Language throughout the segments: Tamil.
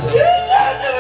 விளையாட்டு.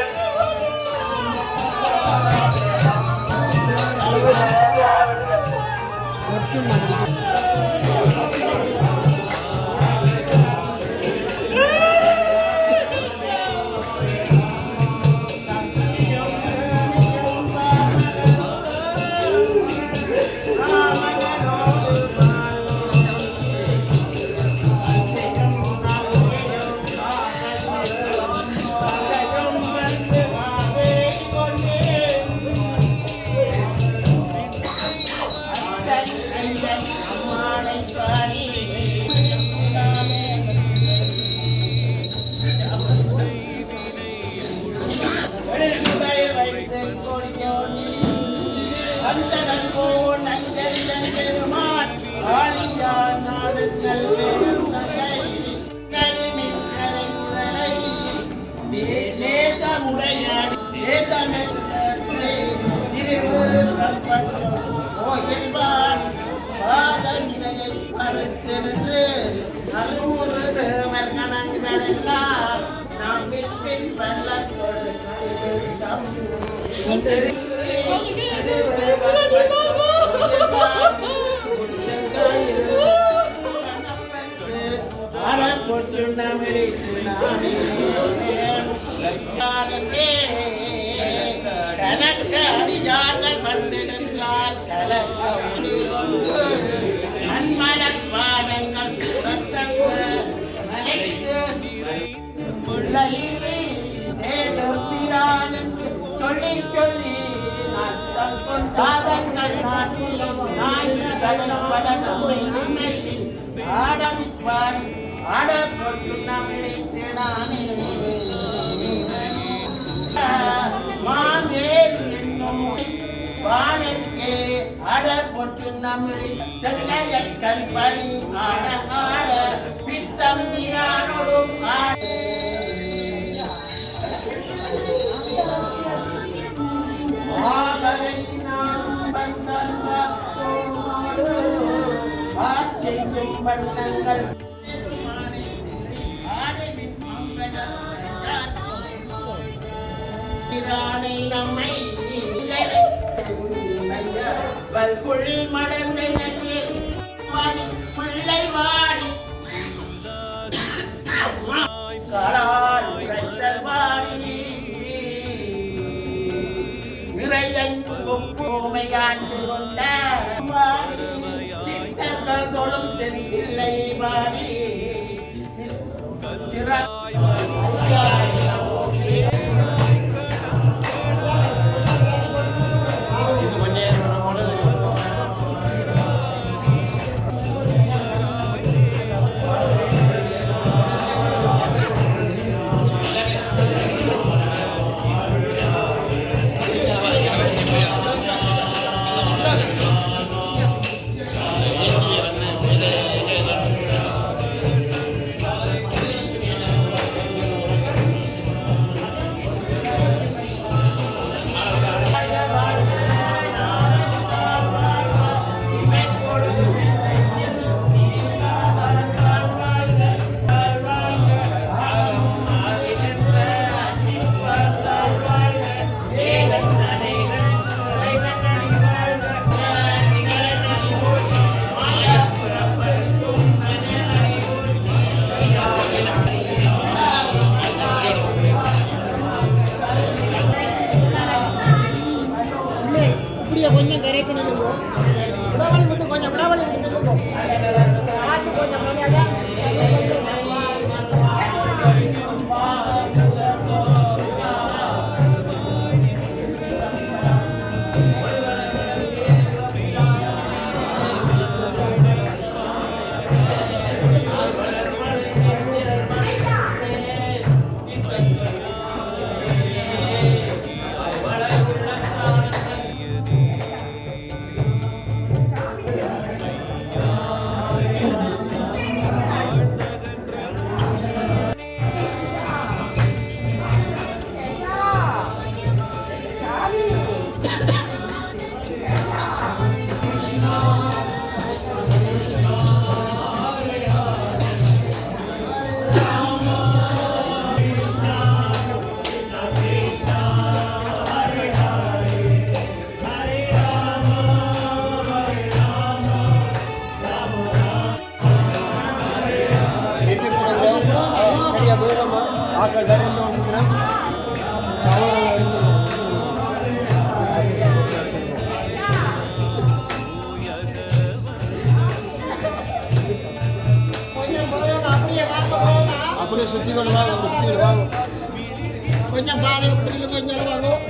கொஞ்சம் பாதை விட்டு கொஞ்சம் வாங்கும்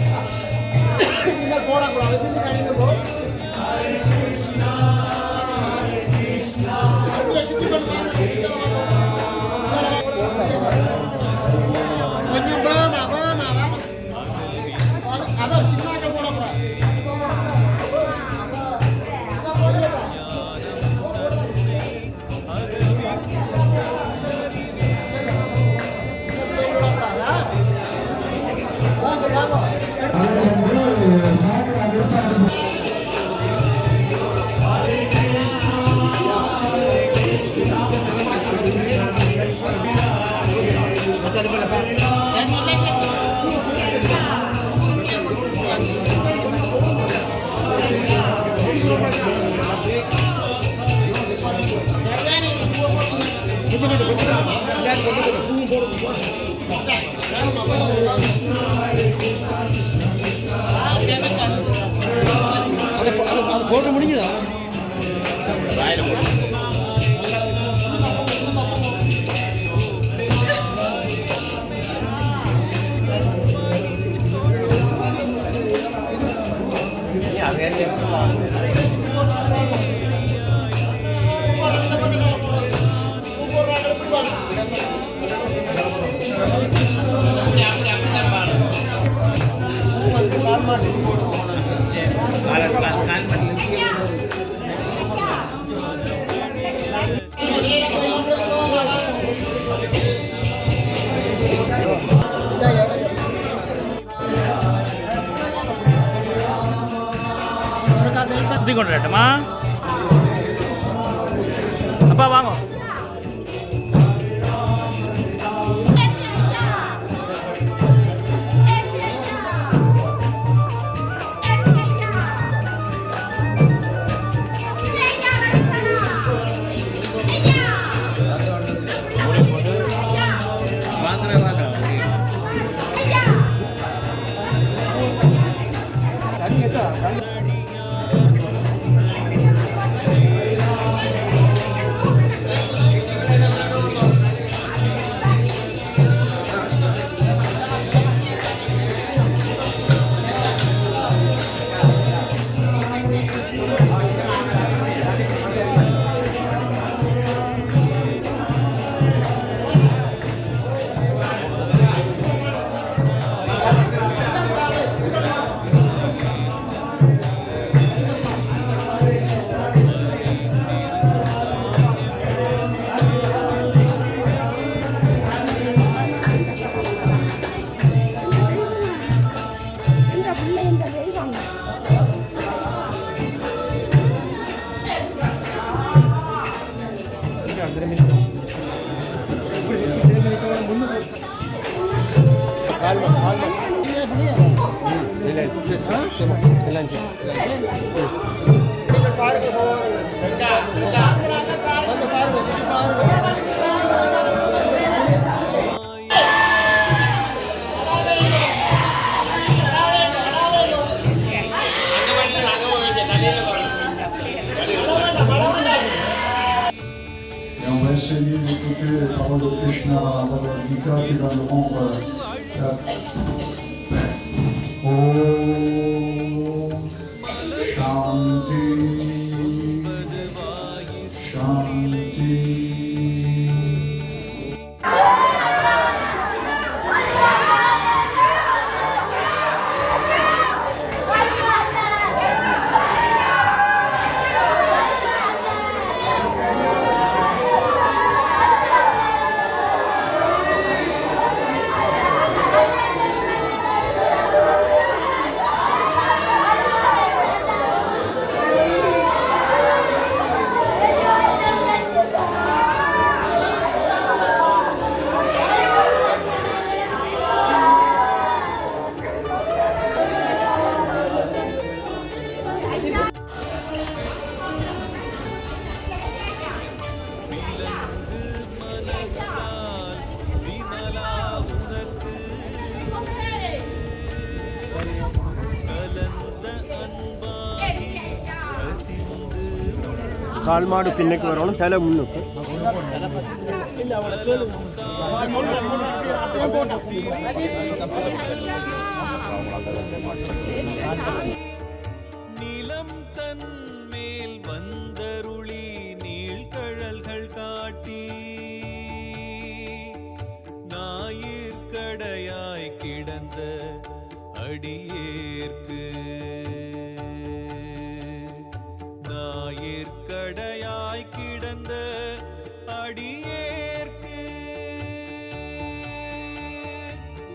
போடக்கூடாது கணிந்து போ கொஞ்சம் வேணாம் அதான் சின்னாக்க போடக்கூடாது போட்டு முடிஞ்சதா கொண்டு வரட்டுமா அப்பா வாங்க Essayez d'écouter les paroles de Krishna dans la Bhagavad Gita qui va nous rendre la paix. Om Shanti Shanti. கால் மாடு பின்னுக்கு வரணும், தலை முன்னுக்கு. நிலம் தன் மேல் வந்தருளி நீழ்கழல்கள் காட்டி ஞாயிற்கடையாய் கிடந்த அடியேற்கு ஞாயிற்கடையாய் கிடந்த அடியேற்கு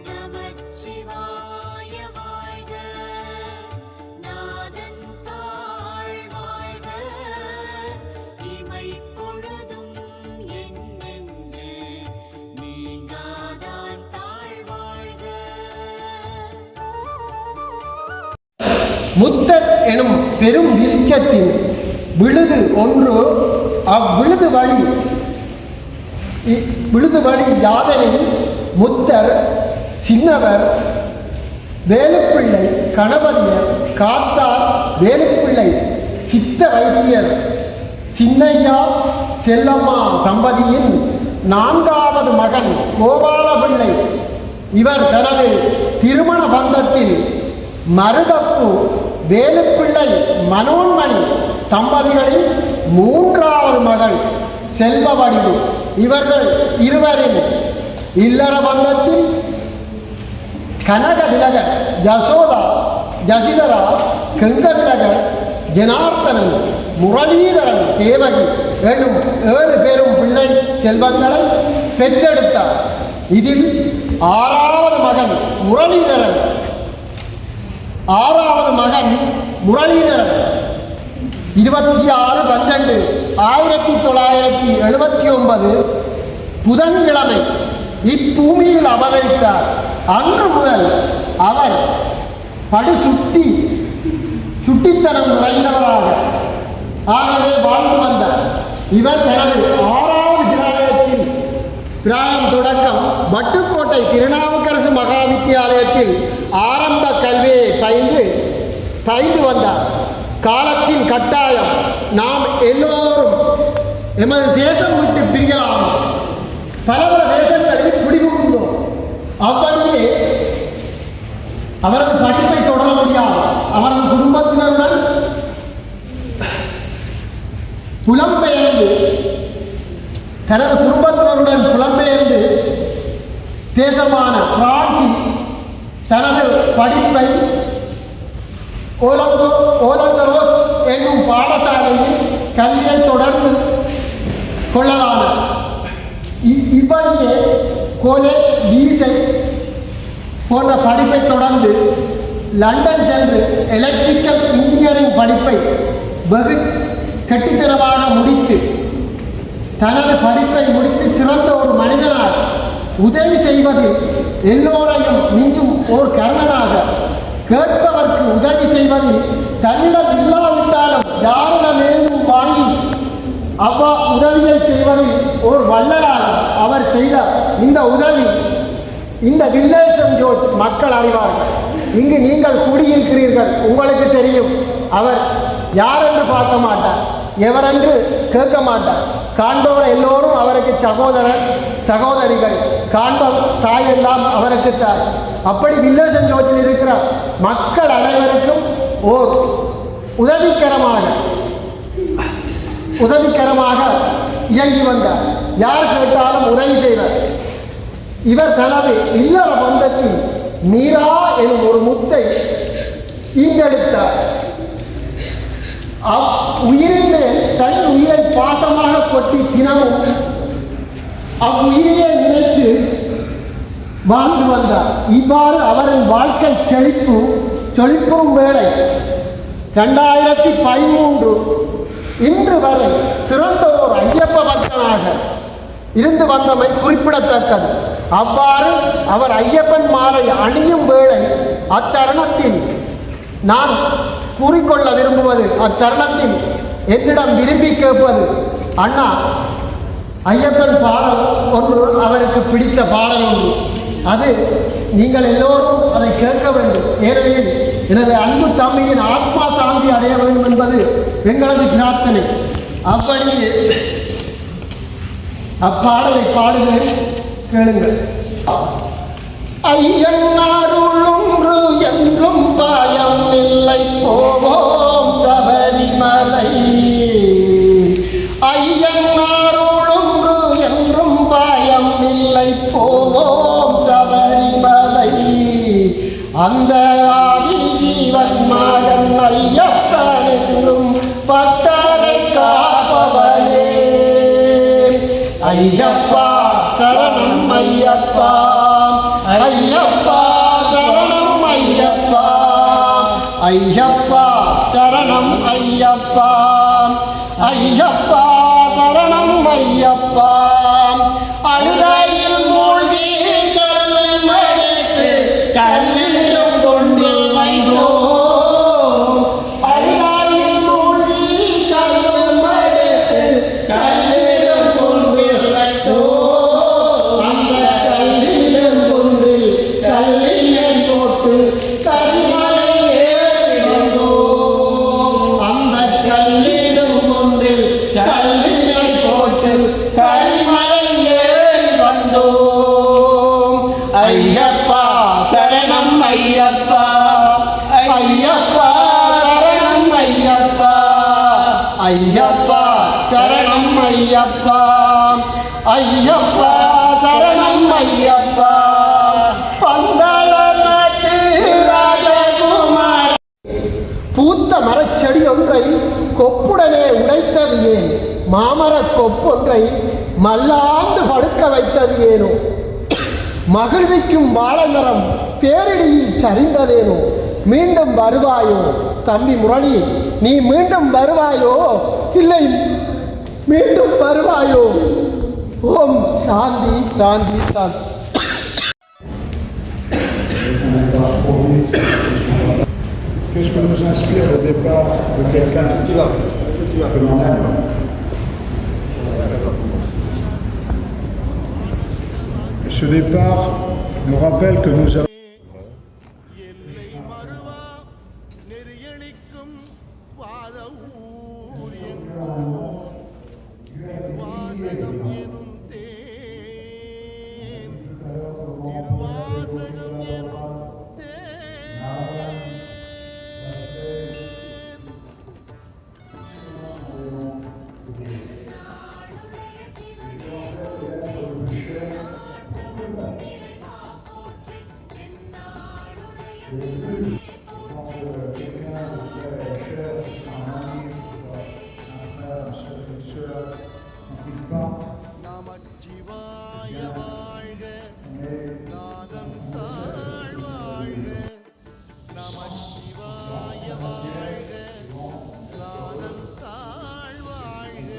நமச்சிவாய வாழ்க நாதன் தாழ் வாழ்க இமை பொழுதும் என் நெஞ்சே நீங்காதான் தாழ் வாழ்க. முத்தர் எனும் பெரும் விருட்சத்தின் விழுது ஒன்று. அவ்விழுது வழி யாதனில் முத்தர், சின்னவர், வேலுப்பிள்ளை, கணபதியர், காத்தார், வேலுப்பிள்ளை, சித்த வைத்தியர், சின்னையா, செல்லம்மா தம்பதியின் 4வது மகன் கோபாலபிள்ளை. இவர் தனது திருமண பந்தத்தில் மருதப்பு, வேலுப்பிள்ளை, மனோன்மணி தம்பதிகளின் 3வது மகள் செல்வவடிவு. இவர்கள் இருவரின் இல்லற பந்தத்தில் கனகதிலகர், யசோதா, யசிதரா, கங்கதிலகர், ஜனார்த்தனன், முரளீதரன், தேவகி எனும் 7 பேரும் பிள்ளை செல்வங்களை பெற்றெடுத்தார். இதில் 6வது மகன் முரளீதரன் 26/12/1979 புதன்கிழமை இப்பூமியில் அவதரித்தார். அன்று முதல் அவர் சுட்டித்தனம் நிறைந்தவராக வாழ்ந்து வந்தார். இவர் தனது 6வது கிராமத்தில் பிராயம் தொடக்கம் வட்டுக்கோட்டை திருநாவுக்கரசு மகா வித்தியாலயத்தில் ஆரம்ப கல்வியை பயின்று வந்தார். காலத்தின் கட்டாயம் நாம் எல்லோரும் எமது தேசம் விட்டு பிரியலாம், பல தேசங்களில் குடிபுகுந்தோம். அப்படியே அவரது படிப்பை தொடர முடியாது. அவரது குடும்பத்தினருடன் புலம்பெயர்ந்து தேசமான பிரான்சில் தனது படிப்பை ஓலங்கரோஸ் என்னும் பாடசாலையில் கல்வியை தொடர்ந்து கொள்ளலானார். இப்படியே கோலேஜ், வீசை போன்ற படிப்பை தொடர்ந்து லண்டன் சென்று எலக்ட்ரிக்கல் இன்ஜினியரிங் படிப்பை வெகு கெட்டித்தனமாக முடித்து தனது படிப்பை முடித்து சிறந்த ஒரு மனிதனாக உதவி செய்வதில் எல்லோரையும் மிஞ்சும் ஓர் கர்ணனாக, கேட்பவர்க்கு உதவி செய்வதில் தன்னிடம் இல்லாவிட்டாலும் யாரிடமேலும் வாங்கி உதவியை செய்வதில் ஒரு வள்ளலாக அவர் செய்த இந்த உதவி இந்த வில்லேசம் ஜோர்ஜ் மக்கள் அறிவார்கள். இங்கு நீங்கள் கூடியிருக்கிறீர்கள், உங்களுக்கு தெரியும். அவர் யார் என்று பார்க்க மாட்டார், எவரென்று கேட்க மாட்டார். காண்பவர் எல்லோரும் அவருக்கு சகோதரிகள், காண்பவர் தாய் எல்லாம் அவருக்கு தாய். அப்படி வில்லேசம் ஜோர்ஜில் இருக்கிற மக்கள் அனைவருக்கும் ஓர் உதவிக்கரமாக இயங்கி வந்தார். யார் கேட்டாலும் உதவி செய்வார். இவர் தனது இல்லற பந்தத்தில் மீரா எனும் ஒரு முத்தை ஈண்டெடுத்தார். உயிரின் மேல் தன் உயிரை பாசமாக கொட்டி தினமும் அவ்வுயிரையை நினைத்து வாழ்ந்து வந்தார். இவ்வாறு அவரின் வாழ்க்கை செழிப்பும் வேளை 2013 இன்று வரை சிறந்த ஒரு ஐயப்ப பக்தனாக இருந்து வந்தமை குறிப்பிடத்தக்கது. அவ்வாறு அவர் ஐயப்பன் மாலை அணியும் வேளை அத்தருணத்தில் நான் கூறிக்கொள்ள விரும்புவது, அத்தருணத்தில் என்னிடம் விரும்பி கேட்பது, அண்ணா ஐயப்பன் பாடல் ஒன்று, அவருக்கு பிடித்த பாடல் ஒன்று. அது நீங்கள் எல்லோரும் அதை கேட்க வேண்டும். ஏனெனில் எனது அன்பு தம்பியின் ஆத்மா சாந்தி அடைய வேண்டும் என்பது எங்களது பிரார்த்தனை. அப்படியே அப்பாடலை பாடுகிறேன், கேளுங்கள். ஐயன்னாருளொன்று என்றும் பாயம் இல்லை, போவோம் சபரிமலை. ஐயன்னாருளொன்று என்றும் பாயம் இல்லை, போவோம் சபரிமலை. அந்த ஆதிசீவன் மகன் ஐயப்பன் என்றும் பக்தரை காப்பவனே. ஐயப்பா சரணம் ஐயப்பா, ஐயப்பா சரணம் ஐயப்பா, ஐயப்பா சரணம் ஐயப்பா, ஐயப்பா சரணம் ஐயப்பா. அழுதையில் மூழ்கி கல்லில் மடித்து கல்லிலும் கொண்டில் வைத்தோம். அழுதையில் மூழ்கி கல்லில் மடித்து கல்லிலும் கொண்டில் வைத்தோம். அந்த கல்லிலும் கொண்டில் கல்லியை போட்டு கரிமலை ஏறி வந்தோம். அந்த கல்லிலும் கொண்டில் கல்லியை போட்டு கரிமலை ஏறி வந்தோம். ஐயப்பா சரணம் ஐயப்பா, ஐயப்பா சரணம் ஐயப்பா, ஐயப்பா சரணம் ஐயப்பா, ஐயப்பா சரணம் ஐயப்பா. பந்தளமட்டு ராஜகுமார பூத்த மரச்செடி ஒன்றை கொப்புடனே உடைத்தது ஏன்? மாமரக் கொப்பொன்றை மல்லாந்து படுக்க வைத்தது ஏனோ? மகிழ்விக்கும் வாழைமரம் பேரிடியில் சரிந்ததேனோ? மீண்டும் வருவாயோ தம்பி முரளி, நீ மீண்டும் வருவாயோ? இல்லை, மீண்டும் வருவாயோ? ஓம் சாந்தி சாந்தி சாந்தி. Qu'est-ce que nous inspire le départ de quelqu'un que l'on aime? Ce départ nous rappelle que nous avons எல்லை மறுவா நெறியளிக்கும் வாத ஊர் எங்கோன் திருவாசகம் எனும் தேன், திருவாசகம் எனும் தேன். நமச்சிவாய வாழ்க, நாதம் தாழ் வாழ்க. நமச்சிவாய வாழ்க, நாதம் தாழ் வாழ்க.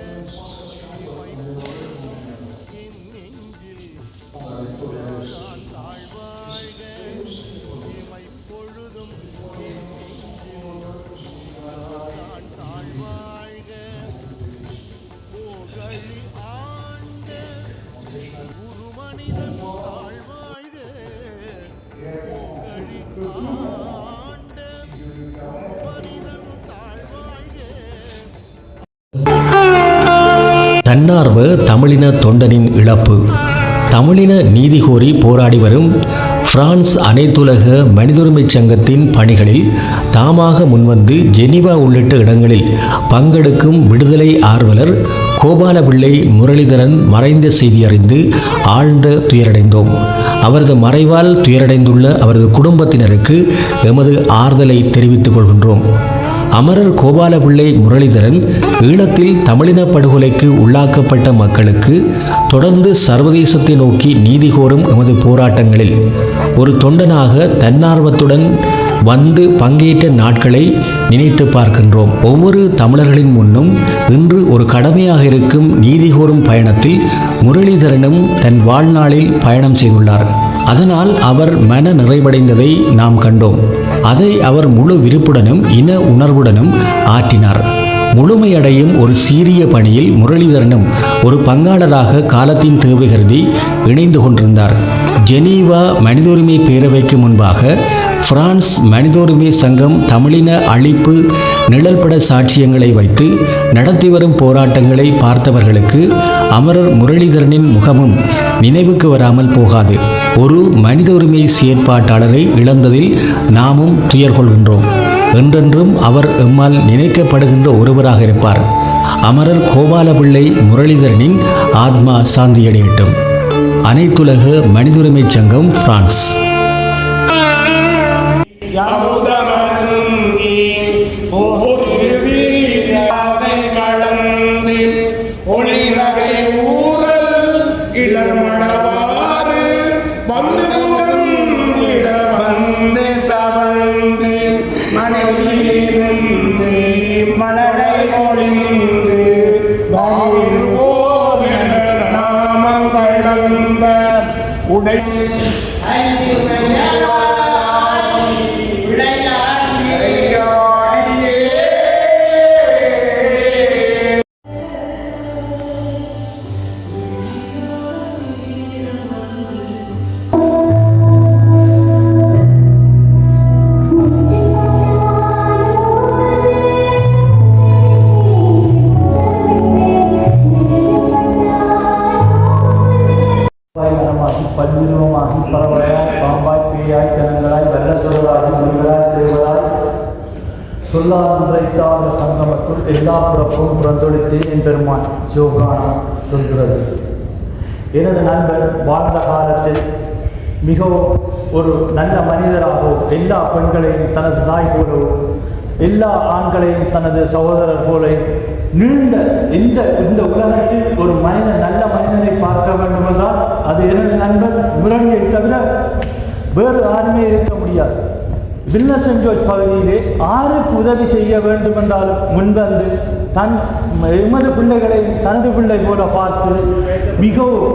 இமைப்பொழுதும் என் நெஞ்சில் நான் தாழ் வாழ்க. இமைப்பொழுதும் என் நெஞ்சில் நான் தாழ் வாழ்க. கோகழி ஆண்ட குருமனிதன் தாழ் வாழ்க. கோகழி ஆண்ட குருமனிதன் தாழ் வாழ்க. தன்னார்வ தமிழின தொண்டனின் இழப்பு. தமிழின நீதி கோரி போராடி வரும் பிரான்ஸ் அனைத்துலக மனிதுரிமை சங்கத்தின் பணிகளில் தாமாக முன்வந்து ஜெனீவா உள்ளிட்ட இடங்களில் பங்கெடுக்கும் விடுதலை ஆர்வலர் கோபாலபிள்ளை முரளிதரன் மறைந்த செய்தி அறிந்து ஆழ்ந்த துயரடைந்தோம். அவரது மறைவால் துயரடைந்துள்ள அவரது குடும்பத்தினருக்கு எமது ஆறுதலை தெரிவித்துக் கொள்கின்றோம். அமரர் கோபாலபிள்ளை முரளிதரன் ஈழத்தில் தமிழின படுகொலைக்கு உள்ளாக்கப்பட்ட மக்களுக்கு தொடர்ந்து சர்வதேசத்தை நோக்கி நீதி கோரும் எமது போராட்டங்களில் ஒரு தொண்டனாக தன்னார்வத்துடன் வந்து பங்கேற்ற நாட்களை நினைத்து பார்க்கின்றோம். ஒவ்வொரு தமிழர்களின் முன்னும் இன்று ஒரு கடமையாக இருக்கும் நீதி கோரும் பயணத்தில் முரளிதரனும் தன் வாழ்நாளில் பயணம் செய்துள்ளார். அதனால் அவர் மன நிறைவடைந்ததை நாம் கண்டோம். அதை அவர் முழு விருப்புடனும் இன உணர்வுடனும் ஆற்றினார். முழுமையடையும் ஒரு சீரிய பணியில் முரளிதரனும் ஒரு பங்காளராக காலத்தின் தேவை கருதி இணைந்து கொண்டிருந்தார். ஜெனீவா மனித உரிமை பேரவைக்கு முன்பாக பிரான்ஸ் மனித உரிமை சங்கம் தமிழின அழிப்பு நிழல்பட சாட்சியங்களை வைத்து நடத்தி வரும் போராட்டங்களை பார்த்தவர்களுக்கு அமரர் முரளிதரனின் முகமும் நினைவுக்கு வராமல் போகாது. ஒரு மனித உரிமை செயற்பாட்டாளரை இழந்ததில் நாமும் துயர் கொள்கின்றோம். என்றென்றும் அவர் எம்மால் நினைக்கப்படுகின்ற ஒருவராக இருப்பார். அமரர் கோபாலபிள்ளை முரளிதரனின் ஆத்மா சாந்தியடையட்டும். அனைத்துலக மனித உரிமை சங்கம், பிரான்ஸ். பல்விருவமாகி பரவலாய் பாம்பாய் பேயாய் ஜனங்களாய் வெள்ள சொல்வதாகி மொழிகளாய் தேவதாய் சொல்லாத சங்கமத்துள் எல்லா பிறப்பும் பிறந்தொழித்தே என் பெருமான் சிவபுராணம் சொல்கிறது. எனது நண்பர் வாழ்ந்த காலத்தில் மிகவும் ஒரு நல்ல மனிதராகவும் எல்லா பெண்களையும் தனது தாய் போலவும் எல்லா ஆண்களையும் தனது சகோதரர் போல நீண்ட இந்த உலகத்தில் ஒரு மனிதன் நல்ல மனிதனை பார்க்க வேண்டும் என்றால் அது எனது நண்பர் முரளியை தவிர வேறு யாருமே இருக்க முடியாது. வில்னசன் ஜோர்ஜ் பகுதியிலே ஆருக்கு உதவி செய்ய வேண்டும் என்றாலும் முன்வந்து எமது பிள்ளைகளை தனது பிள்ளை போல பார்த்து மிகவும்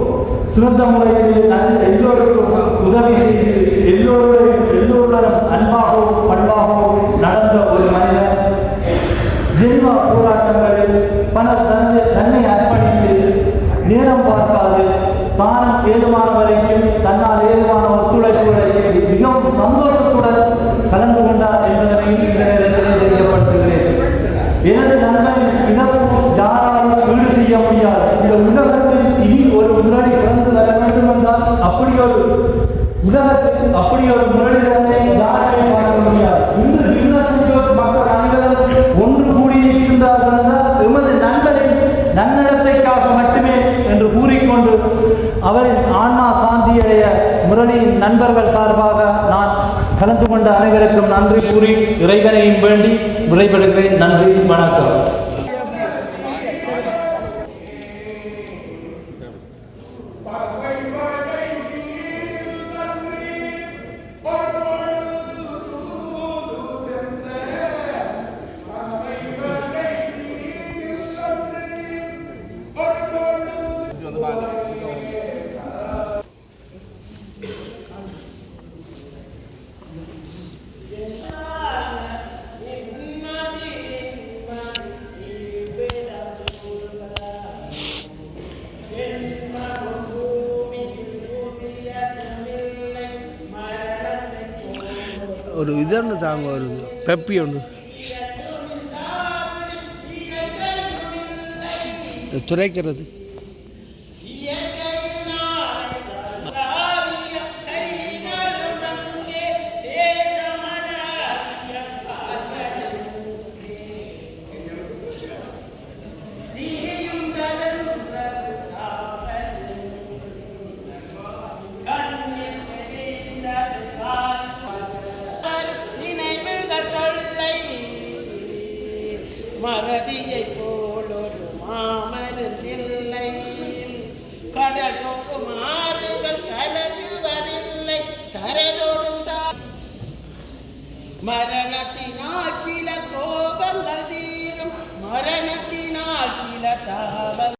சிறந்த முறையில் எல்லோருக்கும் உதவி செய்து எல்லோருடன் அன்பாகவும் பண்பாகவும் நடந்த ஒரு மனிதன். ஜென்வா போராட்டங்களில் தன்னை அர்ப்பணித்து நேரம் பார்க்காது தான் ஏதுமான வரைக்கும் தன்னால் ஏதுமான ஒத்துழைப்புகளை செய்து மிகவும் சந்தோஷத்துடன் கலந்து கொண்டார் என்பதனை இந்த நேரத்தில் தெரியப்படுத்துகிறேன். எனது நண்பரின் இழப்பு யாராலும் ஈடு செய்ய முடியாது. இந்த உலகத்தில் இனி ஒரு முரளி பிறந்து வர வேண்டும் என்றால் அப்படி ஒரு முரளிதனை யாருமே பார்க்க முடியாது. இன்று மக்கள் அனைவரும் ஒன்று கூடியிருக்கின்றார்கள் என்றால் எமது நண்பரின் நன்னடத்தைக்காக மட்டுமே என்று கூறிக்கொண்டு அவரின் ஆன்மா சாந்தியடைய முரளியின் நண்பர்கள் சார்பாக நான் கலந்து கொண்ட அனைவருக்கும் நன்றி கூறி இறைவனையும் வேண்டி விடைபெறுகிறேன். நன்றி, வணக்கம். ஒரு இதொன்று தாங்க வருது பெப்பி ஒன்று துரைக்கிறது. மறதியை போலொரு மாமருந்தில்லை, கடல் போகும் ஆறுகள் கலங்குவதில்லை, கரதொழுந்தார் மரணத்தினால் சில கோபங்கள் தீரும், மரணத்தினால் சில தாபம்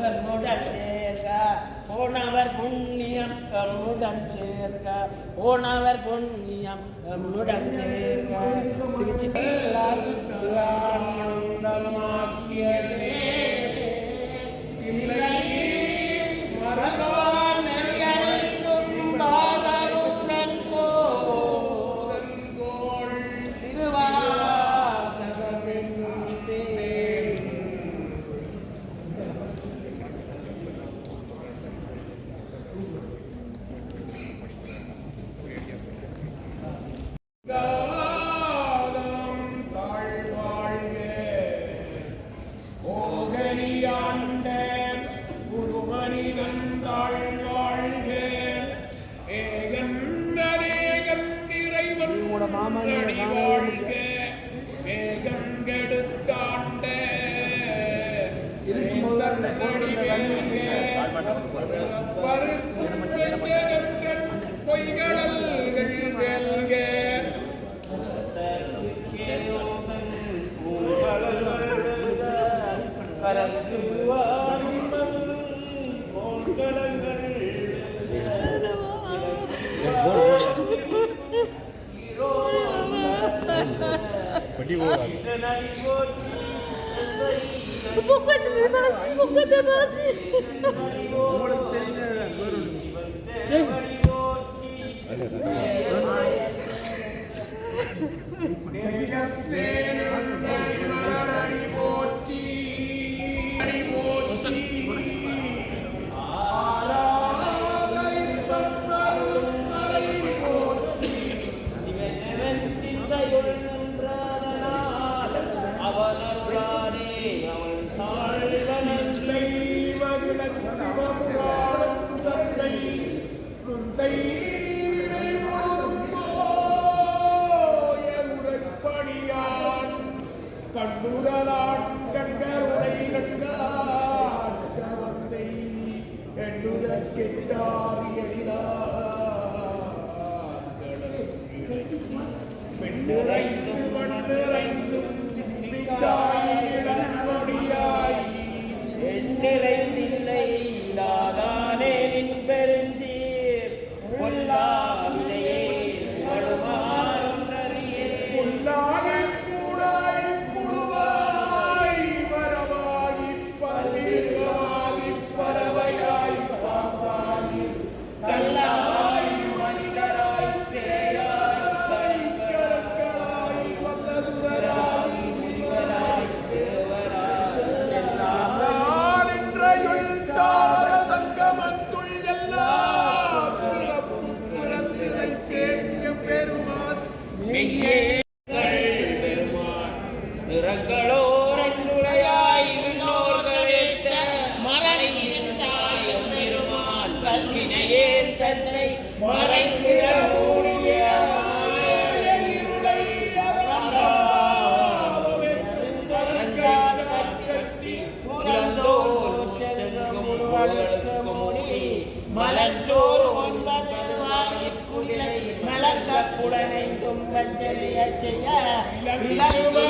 எம்முடன் சேர்க, போனவர் புண்ணியம் எம்முடன் சேர்க, போனவர் புண்ணியம் எம்முடன் சேர்க. திருச்சி மாமனியை காணவே முடியும். உங்களுக்கு தெரிந்தது வேறு கண்டுதலான் கண்கருணை கண்டான் வந்தை எண்ணுதற் பெண்ணிறைந்தும் மண்ணிறைந்தும் இளங்கொடியாய் எண்ணிறைந்தில்லை இல்லாதானே நின் பெருஞ்சீர் கொல்லாவினையே படுமாறும் நரியே புல்லாகக் கூடாய் புழுவாய் மரமாகிப் பல்லிருகமாகிப் பறவையாய் பாம்பாகி கல்லாய் மனிதராய் பேயாய் கலிக்கடற்களாய் வல்லதுரராய் கலிகளாய் தேவராய் எல்லாம் நான் என்ற தாவர சங்கமத்துள் எல்லாம் பிறப்பும் பிறந்திலை கேட்க பெருமான் மெய்யே நிறங்களோரைந்துடையாய் விண்ணோர்களேத்த மறைந்தாய் பெருமான் வல்வினையே தன்னை மறைந்திட மூடிய இருளை மலஞ்சோறு ஒன்பது வாயிற்குடிலை மலர்ந்த புலனைந்தும் பஞ்சனைய செய்ய விளைவு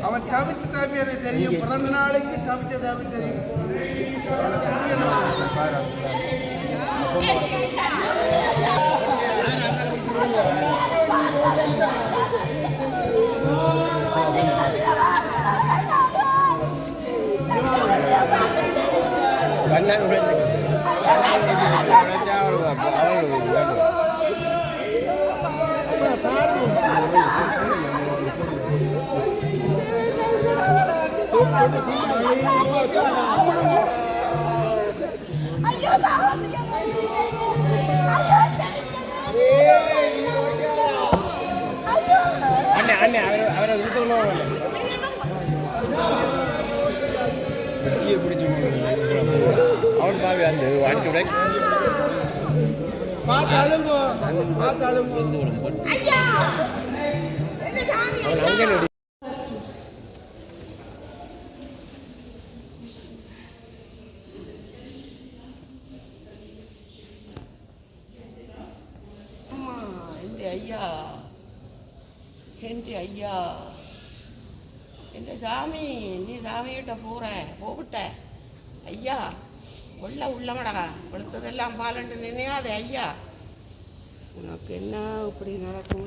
அவன் தவிச்ச தவி எனக்கு தெரியும். பிறந்த நாளைக்கு தவிச்ச தவி தெரியும். ஐயோ சாவதியா ஐயோ அண்ணே அண்ணே அவரை விட்டுக்கணும். வெட்டியை பிடிச்சி அவன் பாவி அந்த வாட்டி விட பார்த்தாலுங்கோ பார்த்தாலுங்கோ ஐயா என்ன சாமி அவன் அங்கே ஐயா என்று ஐயா என்ற சாமி நீ சாமிகிட்ட போவிட்ட ஐயா உள்ளமடா கொடுத்ததெல்லாம் பாலண்டு நினையாதே ஐயா உனக்கு என்ன இப்படி நடக்கும்